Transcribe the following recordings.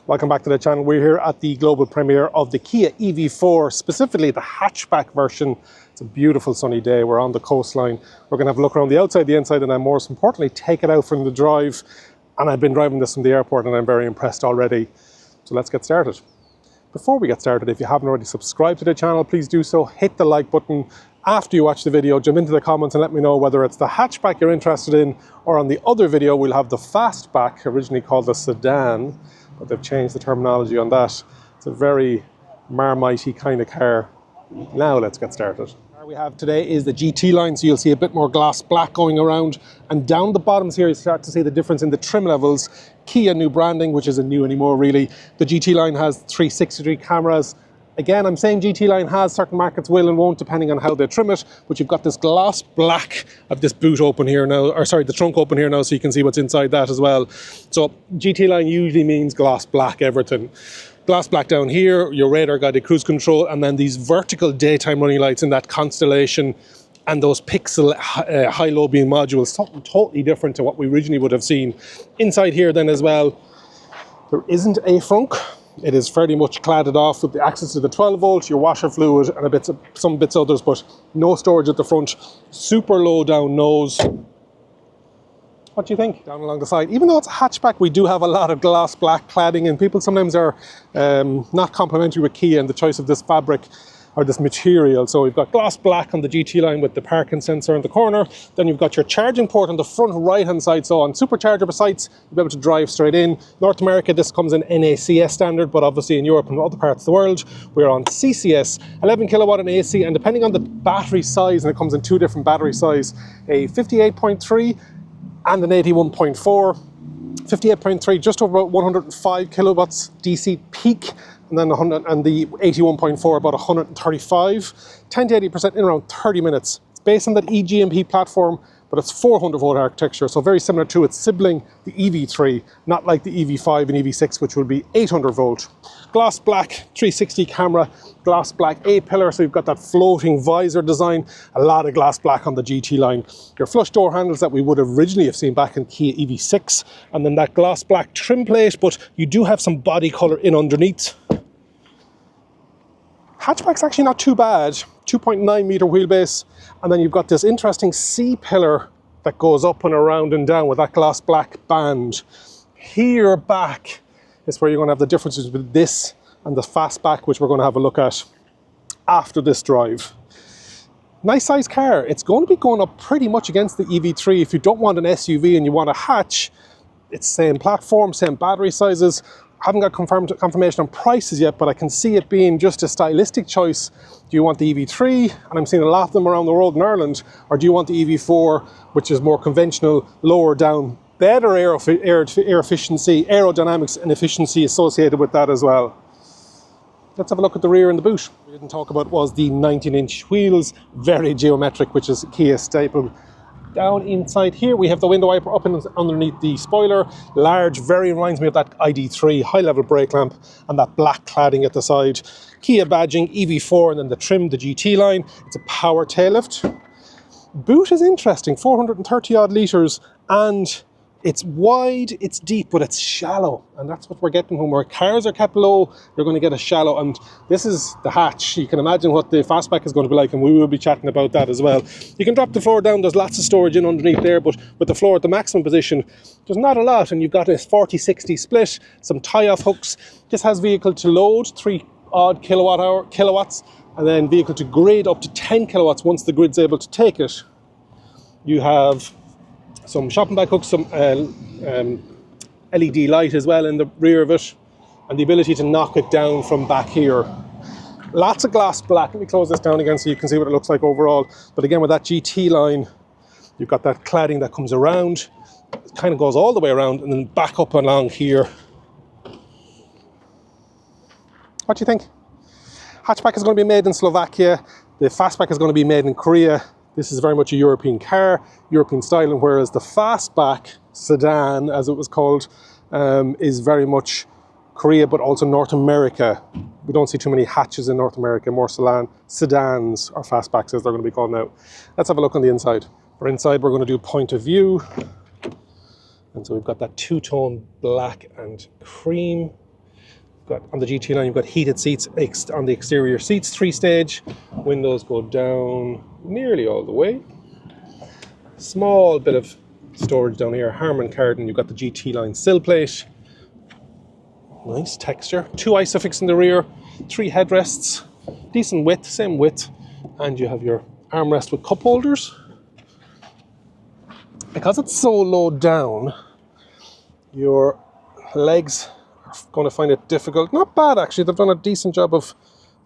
Welcome back to the channel. We're here at the global premiere of the Kia EV4, specifically the hatchback version. It's a beautiful sunny day. We're on the coastline. We're going to have a look around the outside, the inside, and then more importantly, take it out from the drive. And I've been driving this from the airport and I'm very impressed already. So let's get started. Before we get started, if you haven't already subscribed to the channel, please do so. Hit the like button. After you watch the video, jump into the comments and let me know whether it's the hatchback you're interested in, or on the other video we'll have the fastback, originally called the sedan, but they've changed the terminology on that. It's a very Marmite-y kind of car. Now let's get started. The car we have today is the GT line, so you'll see a bit more gloss black going around, and down the bottoms here you start to see the difference in the trim levels. Kia new branding, which isn't new anymore really. The GT line has 360-degree cameras. Again, I'm saying GT line has, certain markets will and won't depending on how they trim it, but you've got this gloss black of this boot open here now, or sorry, the trunk open here now, so you can see what's inside that as well. So GT line usually means gloss black everything. Gloss black down here, your radar guided cruise control, and then these vertical daytime running lights in that constellation, and those pixel high-low beam modules, something totally different to what we originally would have seen. Inside here then as well, there isn't a frunk. It is fairly much cladded off with the access to the 12 volt, your washer fluid, and some bits others, but no storage at the front. Super low down nose. What do you think? Down along the side, even though it's a hatchback, we do have a lot of gloss black cladding, and people sometimes are not complimentary with Kia and the choice of this fabric or this material. So we've got gloss black on the GT line with the parking sensor in the corner. Then you've got your charging port on the front right hand side. So on supercharger sites, you'll be able to drive straight in. North America, this comes in NACS standard, but obviously in Europe and other parts of the world, we're on CCS, 11 kilowatt in AC, and depending on the battery size, and it comes in two different battery size, a 58.3 and an 81.4. 58.3, just over about 105 kilowatts DC peak, and then the 81.4 about 135. 10 to 80% in around 30 minutes. It's based on that eGMP platform, but it's 400 volt architecture, so very similar to its sibling, the EV3, not like the EV5 and EV6, which will be 800 volt. Gloss black, 360 camera, gloss black A-pillar, so you've got that floating visor design, a lot of gloss black on the GT line. Your flush door handles that we would originally have seen back in Kia EV6, and then that gloss black trim plate, but you do have some body color in underneath. Hatchback's actually not too bad, 2.9 meter wheelbase, and then you've got this interesting C-pillar that goes up and around and down with that gloss black band. Here back is where you're going to have the differences with this and the fastback, which we're going to have a look at after this drive. Nice size car. It's going to be going up pretty much against the EV3. If you don't want an SUV and you want a hatch, it's same platform, same battery sizes. I haven't got confirmation on prices yet, but I can see it being just a stylistic choice. Do you want the EV3, and I'm seeing a lot of them around the world in Ireland, or do you want the EV4, which is more conventional, lower down, better air efficiency, aerodynamics and efficiency associated with that as well. Let's have a look at the rear and the boot. We didn't talk about was the 19-inch wheels, very geometric, which is Kia staple. Down inside here, we have the window wiper up underneath the spoiler. Large, very reminds me of that ID3 high-level brake lamp, and that black cladding at the side. Kia badging, EV4, and then the trim, the GT line. It's a power tail lift. Boot is interesting, 430 odd litres, and it's wide, it's deep, but it's shallow. And that's what we're getting when our cars are kept low, you're going to get a shallow. And this is the hatch. You can imagine what the fastback is going to be like, and we will be chatting about that as well. You can drop the floor down, there's lots of storage in underneath there, but with the floor at the maximum position, there's not a lot. And you've got a 40-60 split, some tie-off hooks. This has vehicle to load, 3 odd kilowatts, and then vehicle to grid up to 10 kilowatts once the grid's able to take it. You have some shopping bag hooks, some LED light as well in the rear of it, and the ability to knock it down from back here. Lots of gloss black. Let me close this down again so you can see what it looks like overall. But again, with that GT line, you've got that cladding that comes around. It kind of goes all the way around and then back up along here. What do you think? Hatchback is going to be made in Slovakia. The fastback is going to be made in Korea. This is very much a European car, European styling, whereas the fastback sedan, as it was called, is very much Korea, but also North America. We don't see too many hatches in North America, more sedans or fastbacks as they're going to be called now. Let's have a look on the inside. For inside, we're going to do point of view. And so we've got that two-tone black and cream. Got on the GT line, you've got heated seats on the exterior seats, 3-stage. Windows go down nearly all the way. Small bit of storage down here. Harman Kardon, you've got the GT line sill plate. Nice texture. 2 Isofix in the rear, 3 headrests, decent width, same width, and you have your armrest with cup holders. Because it's so low down, your legs are going to find it difficult. Not bad actually, they've done a decent job of,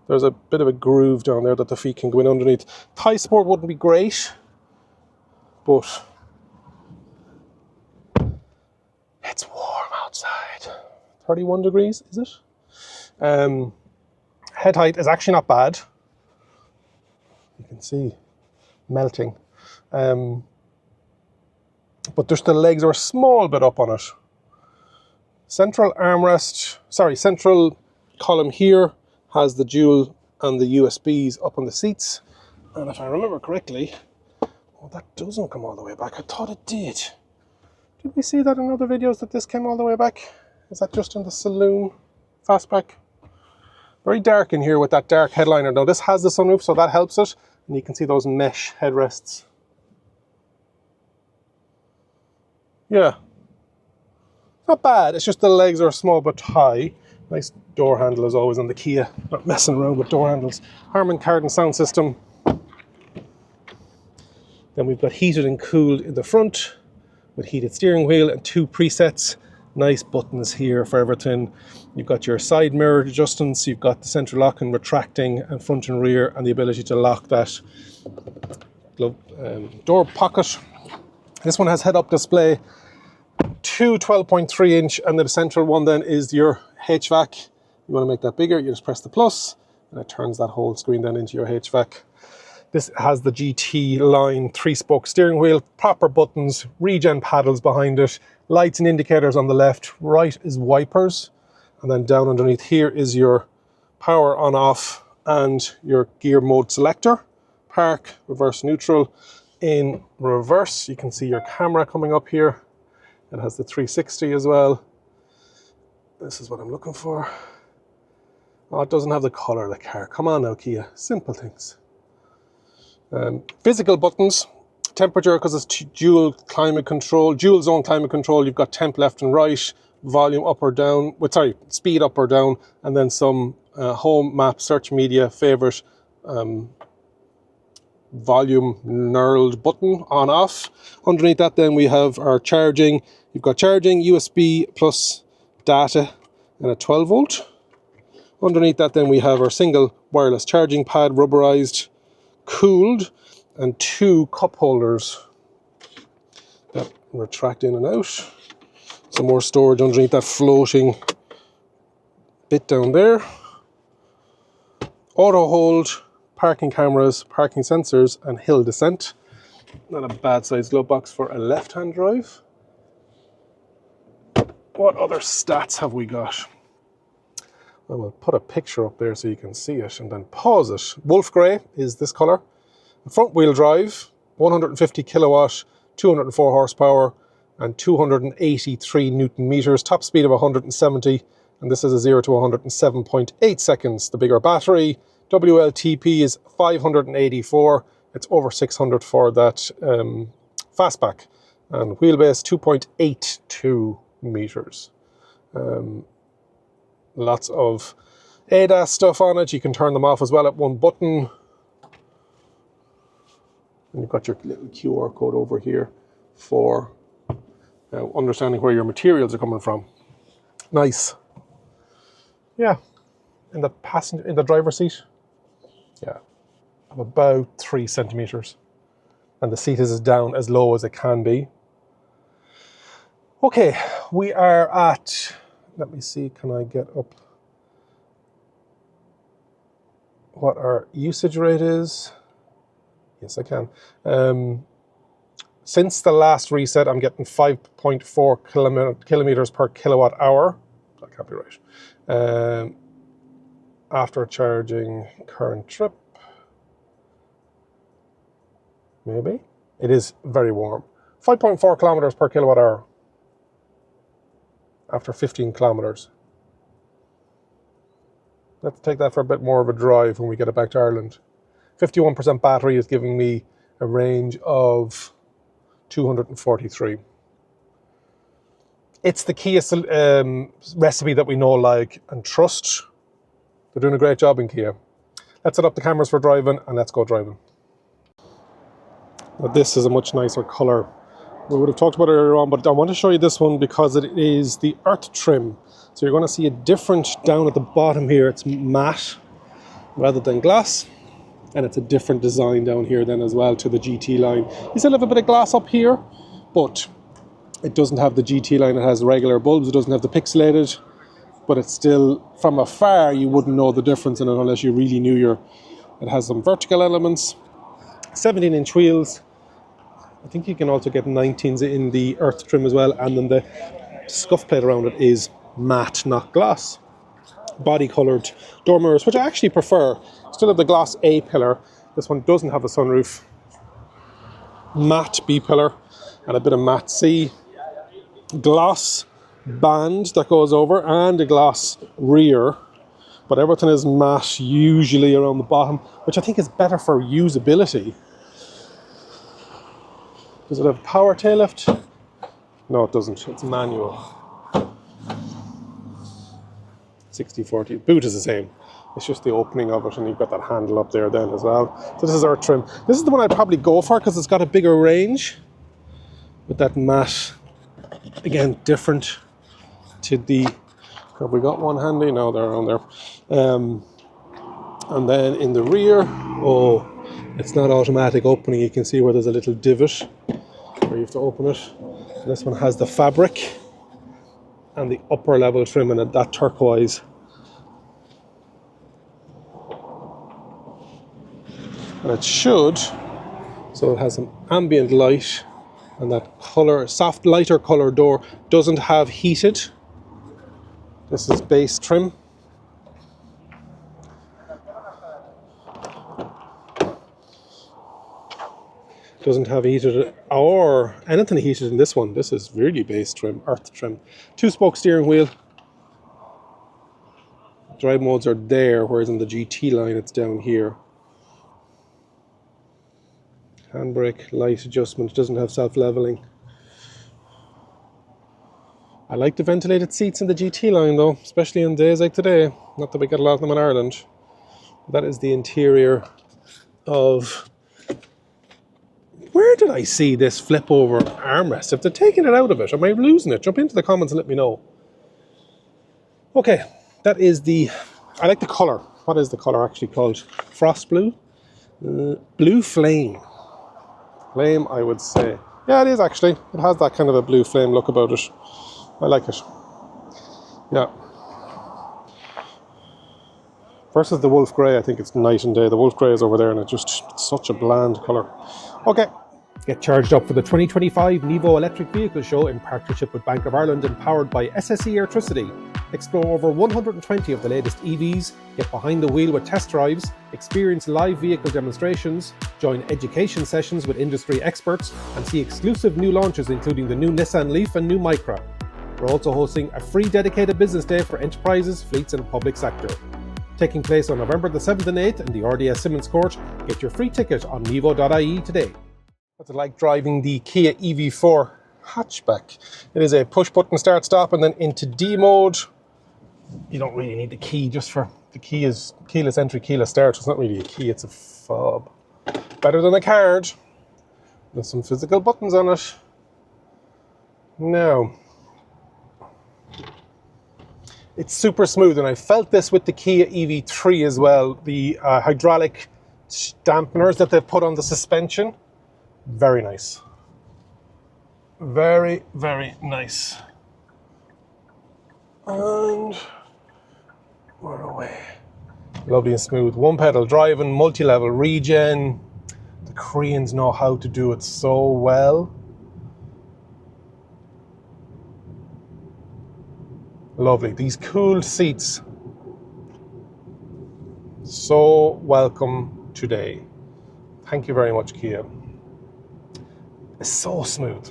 there's a bit of a groove down there that the feet can go in underneath. Thigh support wouldn't be great, but it's warm outside. 31 degrees, is it? Head height is actually not bad. You can see melting. But just the legs are a small bit up on it. Central armrest, central column here has the dual and the USBs up on the seats. And if I remember correctly, oh, that doesn't come all the way back. I thought it did. Did we see that in other videos that this came all the way back? Is that just in the saloon fastback? Very dark in here with that dark headliner. Now this has the sunroof, so that helps it. And you can see those mesh headrests. Yeah, not bad. It's just the legs are small but high. Nice door handle as always on the Kia. Not messing around with door handles. Harman Kardon sound system. Then we've got heated and cooled in the front with heated steering wheel and 2 presets. Nice buttons here for everything. You've got your side mirror adjustments. You've got the central lock and retracting and front and rear, and the ability to lock that door pocket. This one has head-up display, 2 12.3 inch, and the central one then is your HVAC. You want to make that bigger, you just press the plus, and it turns that whole screen then into your HVAC. This has the GT line 3-spoke steering wheel, proper buttons, regen paddles behind it, lights and indicators on the left, right is wipers, and then down underneath here is your power on off and your gear mode selector, park, reverse neutral. In reverse, you can see your camera coming up here. It has the 360 as well. This is what I'm looking for. Oh, it doesn't have the color of the car. Come on now, Kia. Simple things. Physical buttons. Temperature, because it's dual climate control, dual zone climate control. You've got temp left and right, volume up or down, speed up or down, and then some home, map, search media, favorite, volume knurled button on off. Underneath that then we have our charging. You've got charging, USB plus data, and a 12 volt. Underneath that then we have our single wireless charging pad, rubberized, cooled, and 2 cup holders that retract in and out. Some more storage underneath that floating bit down there. Auto hold, parking cameras, parking sensors, and hill descent. Not a bad sized glove box for a left-hand drive. What other stats have we got? I will put a picture up there so you can see it and then pause it. Wolf Grey is this colour. Front wheel drive, 150 kilowatt, 204 horsepower, and 283 Newton meters. Top speed of 170, and this is a 0 to 107.8 seconds. The bigger battery. WLTP is 584. It's over 600 for that fastback. And wheelbase 2.82 meters. Lots of ADAS stuff on it. You can turn them off as well at one button. And you've got your little QR code over here for understanding where your materials are coming from. Nice. Yeah. In the driver's seat. Yeah. Of about 3 centimeters. And the seat is down as low as it can be. Okay, we are at, let me see, can I get up what our usage rate is? Yes, I can. Since the last reset, I'm getting 5.4 kilometers per kilowatt hour. That can't be right. After charging current trip, maybe. It is very warm. 5.4 kilometers per kilowatt hour after 15 kilometers. Let's take that for a bit more of a drive when we get it back to Ireland. 51% battery is giving me a range of 243. It's the Kia recipe that we know, like, and trust. They're doing a great job in Kia. Let's set up the cameras for driving and let's go driving. Now this is a much nicer colour. We would have talked about it earlier on, but I want to show you this one because it is the earth trim. So you're going to see a different down at the bottom here. It's matte rather than glass. And it's a different design down here then as well to the GT line. You still have a bit of glass up here, but it doesn't have the GT line. It has regular bulbs. It doesn't have the pixelated, but it's still, from afar, you wouldn't know the difference in it unless you really knew it has some vertical elements, 17-inch wheels. I think you can also get 19s in the earth trim as well, and then the scuff plate around it is matte, not glass. Body coloured door mirrors, which I actually prefer. Still have the glass A pillar. This one doesn't have a sunroof. Matte B pillar and a bit of matte C. Glass band that goes over and a glass rear. But everything is matte, usually around the bottom, which I think is better for usability. Does it have power tail lift? No, it doesn't. It's manual. 60/40. Boot is the same. It's just the opening of it, and you've got that handle up there then as well. So this is our trim. This is the one I'd probably go for because it's got a bigger range with that matte. Again, different to the. Have we got one handy? No, they're on there. And then in the rear, oh, it's not automatic opening. You can see where there's a little divot where you have to open it. And this one has the fabric and the upper level trim in it, that turquoise. And it should, so it has some ambient light, and that colour, soft lighter colour door doesn't have heated. This is base trim. Doesn't have heated or anything heated in this one. This is really base trim, earth trim. 2-spoke steering wheel. Drive modes are there, whereas in the GT line it's down here. Handbrake, light adjustment, doesn't have self-leveling. I like the ventilated seats in the GT line though, especially on days like today. Not that we get a lot of them in Ireland. That is the interior of... Where did I see this flip over armrest? If they're taking it out of it, am I losing it? Jump into the comments and let me know. Okay, that is the... I like the colour. What is the colour actually called? Frost blue? Blue flame. Flame, I would say. Yeah, it is actually. It has that kind of a blue flame look about it. I like it. Yeah. Versus the wolf grey, I think it's night and day. The wolf grey is over there and it's just such a bland colour. Okay. Get charged up for the 2025 Nevo Electric Vehicle Show in partnership with Bank of Ireland and powered by SSE Airtricity. Explore over 120 of the latest EVs, get behind the wheel with test drives, experience live vehicle demonstrations, join education sessions with industry experts, and see exclusive new launches including the new Nissan Leaf and new Micra. We're also hosting a free dedicated business day for enterprises, fleets and public sector. Taking place on November the 7th and 8th in the RDS Simmons Court. Get your free ticket on nevo.ie today. What's it like driving the Kia EV4 Hatchback? It is a push-button start-stop and then into D mode. You don't really need the key, just for the key is keyless entry, keyless start. It's not really a key, it's a fob. Better than a card. There's some physical buttons on it. Now, it's super smooth, and I felt this with the Kia EV3 as well. The hydraulic dampeners that they've put on the suspension. Very nice. Very, very nice. And we're away. Lovely and smooth. One pedal driving, multi-level regen. The Koreans know how to do it so well. Lovely. These cooled seats. So welcome today. Thank you very much, Kia. It's so smooth.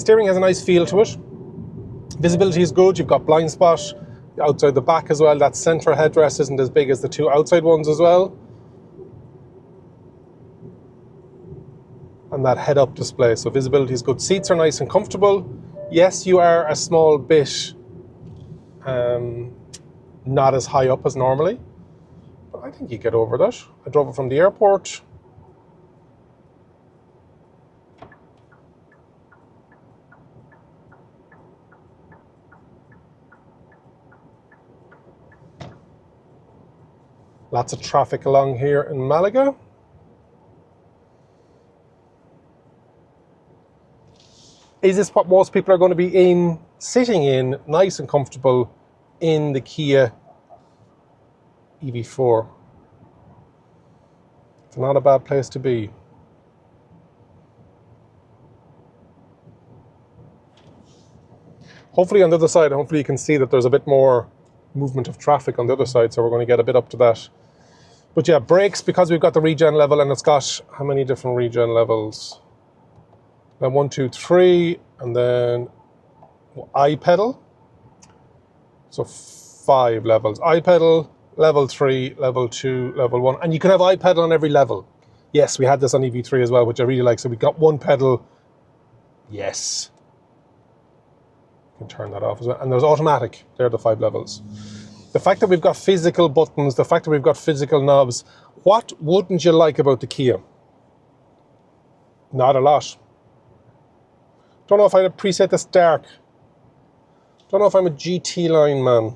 steering has a nice feel to it. Visibility is good. You've got blind spot outside the back as well. That center headrest isn't as big as the two outside ones as well. And that head-up display, so visibility is good. Seats are nice and comfortable. Yes, you are a small bit not as high up as normally, but I think you get over that. I drove it from the airport. Lots of traffic along here in Malaga. Is this what most people are going to be sitting in, nice and comfortable, in the Kia EV4? It's not a bad place to be. Hopefully on the other side, hopefully you can see that there's a bit more movement of traffic on the other side, so we're going to get a bit up to that. But yeah, brakes, because we've got the regen level, and it's got how many different regen levels? Now 1, 2, 3, and then I-pedal. So 5 levels. I-pedal, level 3, level 2, level 1. And you can have I-pedal on every level. Yes, we had this on EV3 as well, which I really like. So we got one pedal. Yes. You can turn that off as well. And there's automatic. They're the 5 levels. The fact that we've got physical buttons, the fact that we've got physical knobs, what wouldn't you like about the Kia? Not a lot. Don't know if I'd preset this dark. Don't know if I'm a GT line man.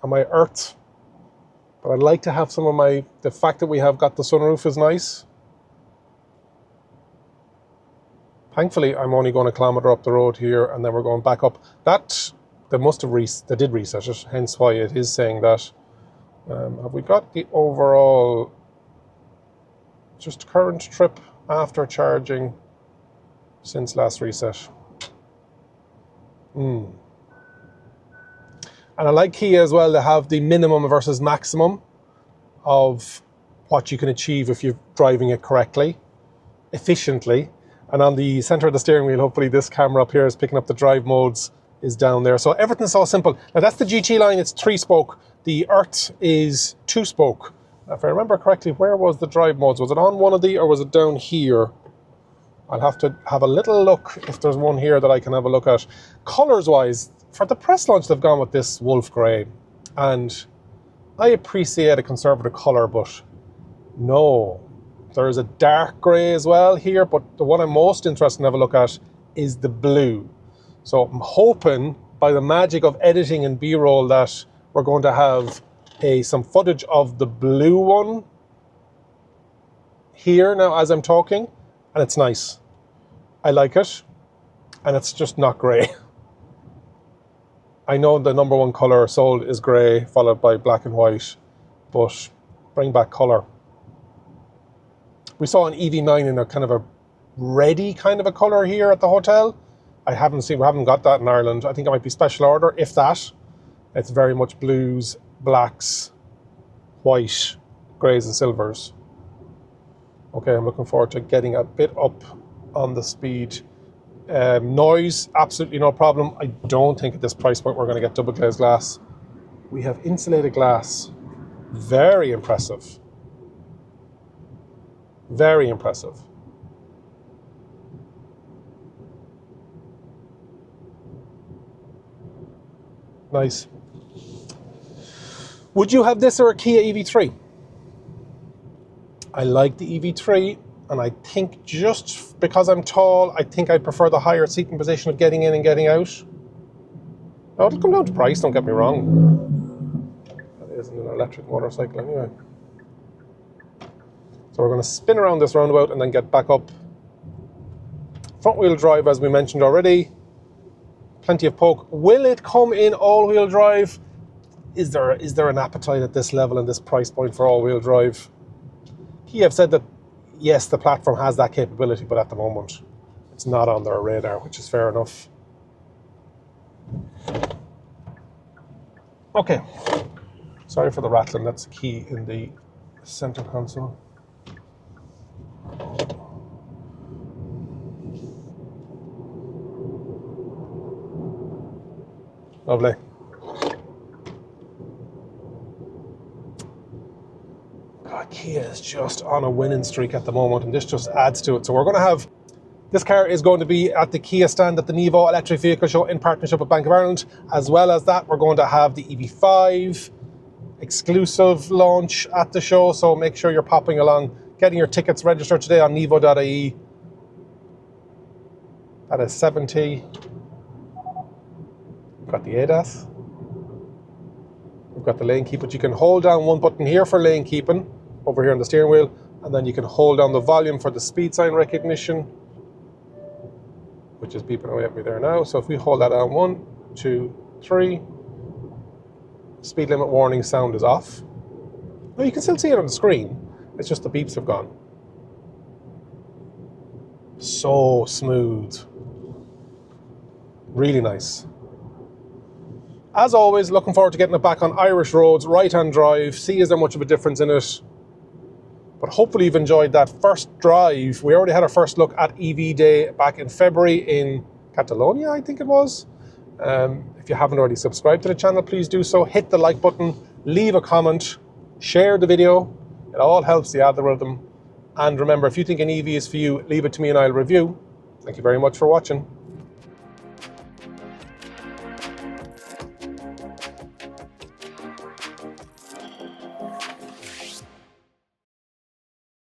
Am I Earth? But I'd like to have some of the fact that we have got the sunroof is nice. Thankfully, I'm only going a kilometre up the road here, and then we're going back up. They did reset it, hence why it is saying that. Have we got the overall, just current trip after charging since last reset? And I like Kia as well to have the minimum versus maximum of what you can achieve if you're driving it correctly, efficiently. And on the center of the steering wheel, hopefully this camera up here is picking up the drive modes, is down there. So everything's so simple. Now that's the GT line, it's 3-spoke. The Earth is 2-spoke. If I remember correctly, where was the drive modes? Was it on one of the, or was it down here? I'll have to have a little look if there's one here that I can have a look at. Colours wise, for the press launch, they've gone with this wolf grey. And I appreciate a conservative colour, but no. There's a dark grey as well here, but the one I'm most interested in have a look at is the blue. So I'm hoping by the magic of editing and B-roll that we're going to have some footage of the blue one here now as I'm talking, and it's nice. I like it, and it's just not grey. I know the number one colour sold is grey, followed by black and white, but bring back colour. We saw an EV9 in a kind of a reddy kind of a colour here at the hotel. We haven't got that in Ireland. I think it might be special order, if that. It's very much blues, blacks, white, greys and silvers. Okay, I'm looking forward to getting a bit up on the speed. Noise, absolutely no problem. I don't think at this price point we're going to get double glazed glass. We have insulated glass. Very impressive. Very impressive. Nice. Would you have this or a Kia EV3? I like the EV3, and I think just because I'm tall, I think I prefer the higher seating position of getting in and getting out. Now, it'll come down to price, don't get me wrong. That isn't an electric motorcycle anyway. So we're going to spin around this roundabout and then get back up. Front wheel drive, as we mentioned already. Plenty of poke. Will it come in all-wheel drive? Is there an appetite at this level and this price point for all-wheel drive? Kia have said that, yes, the platform has that capability, but at the moment, it's not on their radar, which is fair enough. Okay. Sorry for the rattling. That's the key in the center console. Lovely. God, Kia is just on a winning streak at the moment, and this just adds to it. So we're going to have, this car is going to be at the Kia stand at the Nevo Electric Vehicle Show in partnership with Bank of Ireland. As well as that, we're going to have the EV5 exclusive launch at the show. So make sure you're popping along, getting your tickets registered today on nevo.ie. That is 70. We've got the ADAS. We've got the lane keep, but you can hold down one button here for lane keeping over here on the steering wheel, and then you can hold down the volume for the speed sign recognition, which is beeping away at me there now. So if we hold that down, 1, 2, 3, speed limit warning sound is off. Well, you can still see it on the screen. It's just the beeps have gone. So smooth. Really nice. As always, looking forward to getting it back on Irish roads, right-hand drive, see is there much of a difference in it. But hopefully you've enjoyed that first drive. We already had our first look at EV Day back in February in Catalonia, I think it was. If you haven't already subscribed to the channel, please do so. Hit the like button, leave a comment, share the video. It all helps the algorithm. And remember, if you think an EV is for you, leave it to me and I'll review. Thank you very much for watching.